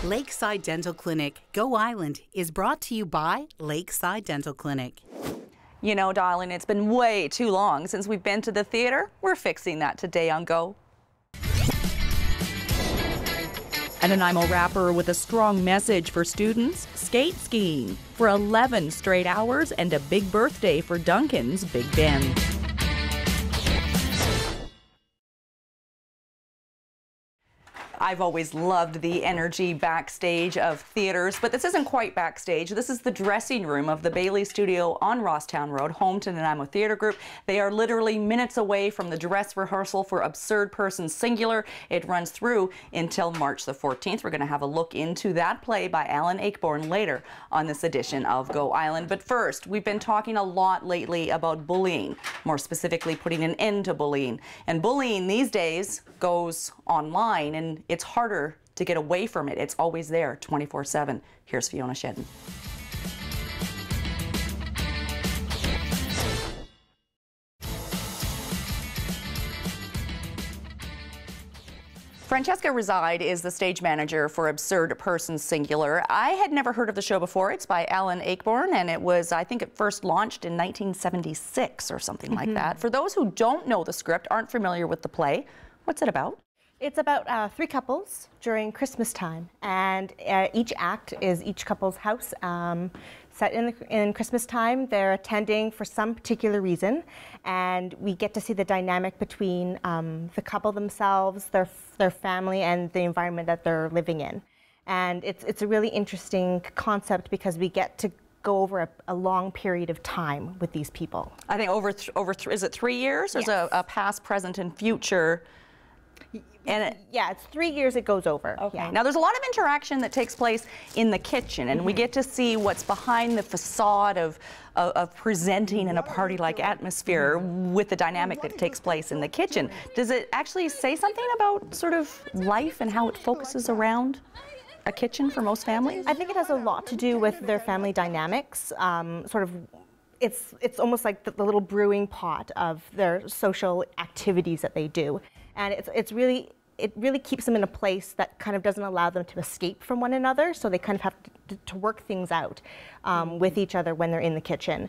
Lakeside Dental Clinic, Go Island, is brought to you by Lakeside Dental Clinic. You know, darling, it's been way too long since we've been to the theater. We're fixing that today on Go. A Nanaimo rapper with a strong message for students, skate skiing for 11 straight hours and a big birthday for Duncan's Big Ben. I've always loved the energy backstage of theaters, but this isn't quite backstage. This is the dressing room of the Bailey Studio on Rosstown Road, home to Nanaimo Theatre Group. They are literally minutes away from the dress rehearsal for Absurd Person Singular. It runs through until March the 14th. We're going to have a look into that play by Alan Ayckbourn later on this edition of Go Island. But first, we've been talking a lot lately about bullying, more specifically putting an end to bullying. And bullying these days goes online, and it's harder to get away from it. It's always there 24/7. Here's Fiona Shedden. Francesca Reside is the stage manager for Absurd Person Singular. I had never heard of the show before. It's by Alan Ayckbourn, and it was, I think it first launched in 1976 or something like that. For those who don't know the script, aren't familiar with the play, what's it about? It's about three couples during Christmas time, and each act is each couple's house set in Christmas time. They're attending for some particular reason, and we get to see the dynamic between the couple themselves, their family, and the environment that they're living in. And it's a really interesting concept because we get to go over a long period of time with these people. I think is it 3 years? There's a past, present, and future. And yeah, it's 3 years it goes over. Okay. Yeah. Now there's a lot of interaction that takes place in the kitchen, and we get to see what's behind the facade of presenting in a party-like atmosphere with the dynamic that takes place in the kitchen. Does it actually say something about sort of life and how it focuses around a kitchen for most families? I think it has a lot to do with their family dynamics. It's almost like the little brewing pot of their social activities that they do. And it really keeps them in a place that kind of doesn't allow them to escape from one another, so they kind of have to work things out with each other when they're in the kitchen.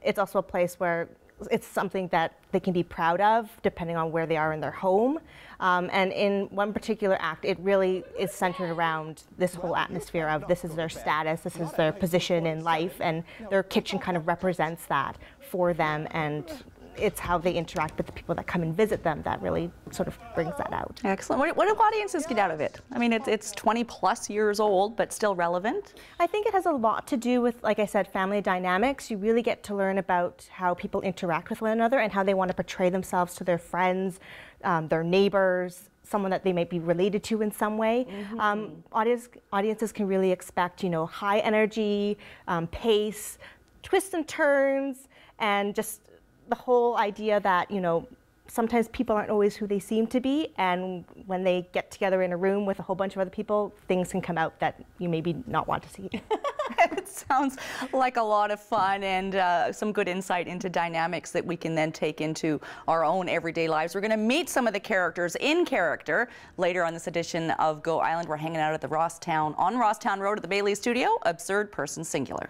It's also a place where it's something that they can be proud of depending on where they are in their home. And in one particular act, it really is centered around this whole atmosphere of this is their status, this is their position in life, and their kitchen kind of represents that for them, and it's how they interact with the people that come and visit them that really sort of brings that out. Excellent. What do audiences get out of it? I mean, it's 20 plus years old, but still relevant. I think it has a lot to do with, like I said, family dynamics. You really get to learn about how people interact with one another and how they want to portray themselves to their friends, their neighbors, someone that they might be related to in some way. Audiences can really expect, you know, high energy, pace, twists and turns, and just the whole idea that, you know, sometimes people aren't always who they seem to be, and when they get together in a room with a whole bunch of other people, things can come out that you maybe not want to see. It sounds like a lot of fun and some good insight into dynamics that we can then take into our own everyday lives. We're going to meet some of the characters in character later on this edition of Go Island. We're hanging out at the on Rosstown Road at the Bailey Studio, Absurd Person Singular.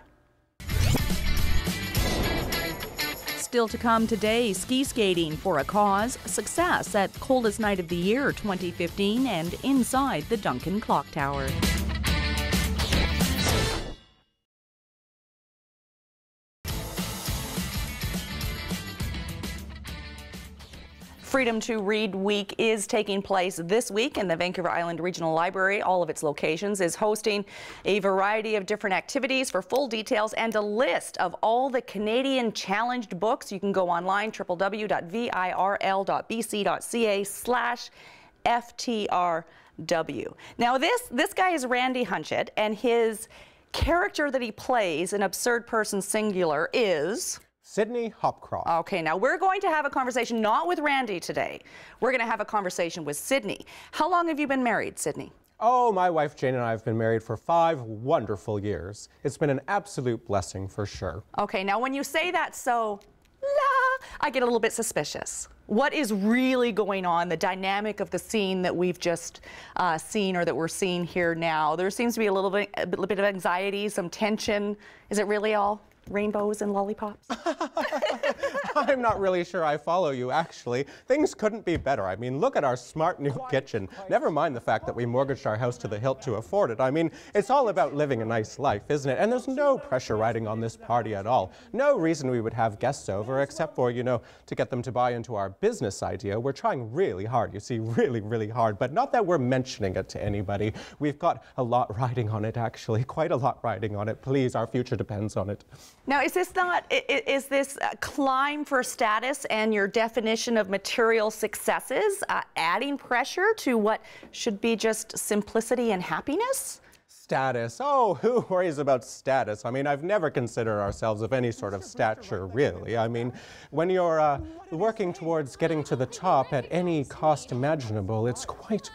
Still to come today, ski skating for a cause, success at Coldest Night of the Year 2015, and inside the Duncan Clock Tower. Freedom to Read Week is taking place this week, and the Vancouver Island Regional Library, all of its locations, is hosting a variety of different activities. For full details and a list of all the Canadian challenged books, you can go online, www.virl.bc.ca/FTRW. Now this guy is Randy Hunchett, and his character that he plays in Absurd Person Singular is Sydney Hopcroft. Okay, now we're going to have a conversation not with Randy today. We're going to have a conversation with Sydney. How long have you been married, Sydney? Oh, my wife Jane and I have been married for 5 wonderful years. It's been an absolute blessing for sure. Okay, now when you say that so I get a little bit suspicious. What is really going on, the dynamic of the scene that we've just seen or that we're seeing here now? There seems to be a little bit of anxiety, some tension. Is it really all rainbows and lollipops? I'm not really sure I follow you, actually. Things couldn't be better. I mean, look at our smart new kitchen. Never mind the fact that we mortgaged our house to the hilt to afford it. I mean, it's all about living a nice life, isn't it? And there's no pressure riding on this party at all. No reason we would have guests over, except for, you know, to get them to buy into our business idea. We're trying really hard, you see, really, really hard. But not that we're mentioning it to anybody. We've got a lot riding on it, actually. Quite a lot riding on it. Please, our future depends on it. Now, is this a climb for status and your definition of material successes adding pressure to what should be just simplicity and happiness? Status? Oh, who worries about status? I mean, I've never considered ourselves of any sort of stature, really. I mean, when you're working towards getting to the top at any cost imaginable, it's quite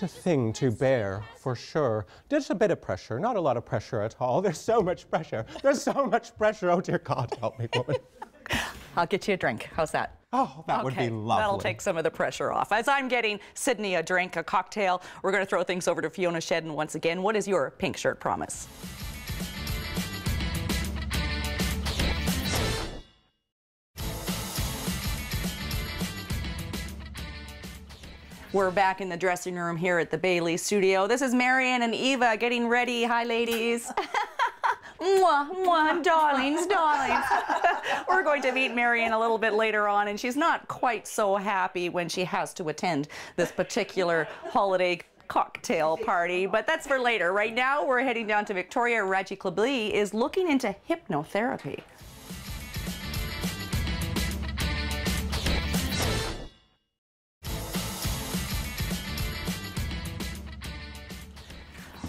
a thing to bear, for sure. There's a bit of pressure, not a lot of pressure at all. There's so much pressure. There's so much pressure. Oh, dear God, help me, woman. I'll get you a drink. How's that? Oh, that would be lovely. That'll take some of the pressure off. As I'm getting Sydney a drink, a cocktail, we're going to throw things over to Fiona Shedden once again. What is your pink shirt promise? We're back in the dressing room here at the Bailey studio. This is Marian and Eva getting ready. Hi, ladies. Mwah, mwah, darlings, darlings. We're going to meet Marian a little bit later on, and she's not quite so happy when she has to attend this particular holiday cocktail party, but that's for later. Right now, we're heading down to Victoria. Raji Klabli is looking into hypnotherapy.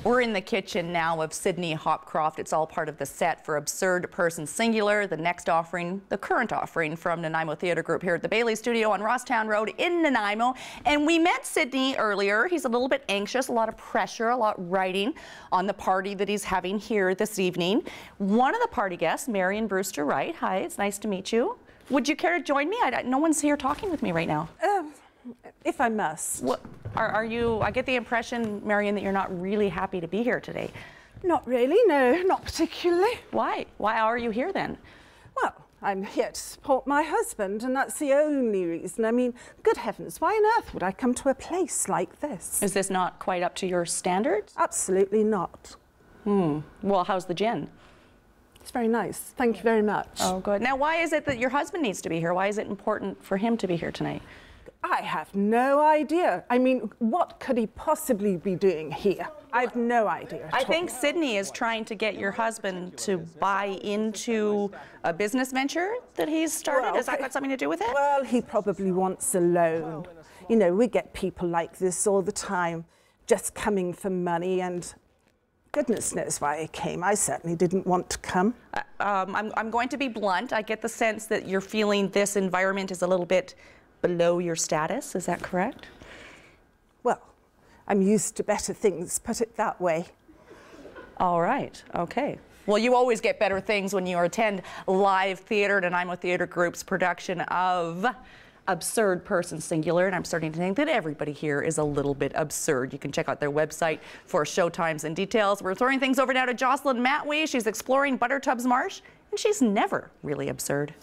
We're in the kitchen now of Sydney Hopcroft. It's all part of the set for Absurd Person Singular, the next offering, the current offering from Nanaimo Theatre Group here at the Bailey Studio on Rosstown Road in Nanaimo. And we met Sydney earlier. He's a little bit anxious, a lot of pressure, a lot riding on the party that he's having here this evening. One of the party guests, Marian Brewster Wright. Hi, it's nice to meet you. Would you care to join me? No one's here talking with me right now. If I must. What, are you, I get the impression, Marian, that you're not really happy to be here today. Not really, no, not particularly. Why? Why are you here then? Well, I'm here to support my husband, and that's the only reason. I mean, good heavens, why on earth would I come to a place like this? Is this not quite up to your standards? Absolutely not. Well, how's the gin? It's very nice. Thank you very much. Oh, good. Now, why is it that your husband needs to be here? Why is it important for him to be here tonight? I have no idea. I mean, what could he possibly be doing here? I have no idea. I think Sydney is trying to get your husband to buy into a business venture that he's started. Well, Has that got something to do with it? Well, he probably wants a loan. You know, we get people like this all the time, just coming for money, and goodness knows why I came. I certainly didn't want to come. I'm going to be blunt. I get the sense that you're feeling this environment is a little bit below your status. Is that correct? Well, I'm used to better things, put it that way. All right, okay. Well, you always get better things when you attend live theater, Nanaimo Theatre Group's production of Absurd Person Singular, and I'm starting to think that everybody here is a little bit absurd. You can check out their website for show times and details. We're throwing things over now to Jocelyn Matwee. She's exploring Buttertubs Marsh, and she's never really absurd.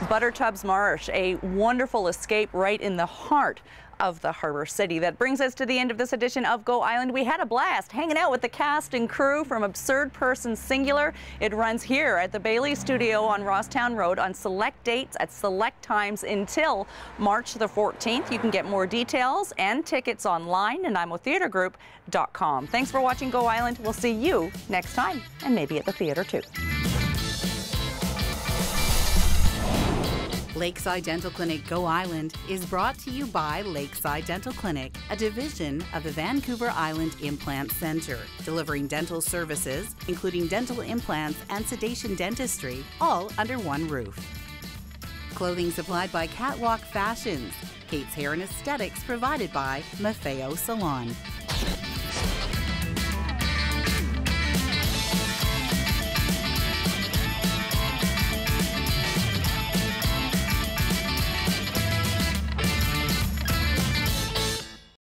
Buttertubs Marsh, a wonderful escape right in the heart of the harbor city. That brings us to the end of this edition of Go Island. We had a blast hanging out with the cast and crew from Absurd Person Singular. It runs here at the Bailey Studio on Rosstown Road on select dates at select times until March the 14th. You can get more details and tickets online at NanaimoTheatreGroup.com. Thanks for watching Go Island. We'll see you next time, and maybe at the theater too. Lakeside Dental Clinic Go Island is brought to you by Lakeside Dental Clinic, a division of the Vancouver Island Implant Center, delivering dental services, including dental implants and sedation dentistry, all under one roof. Clothing supplied by Catwalk Fashions, Kate's hair and aesthetics provided by Maffeo Salon.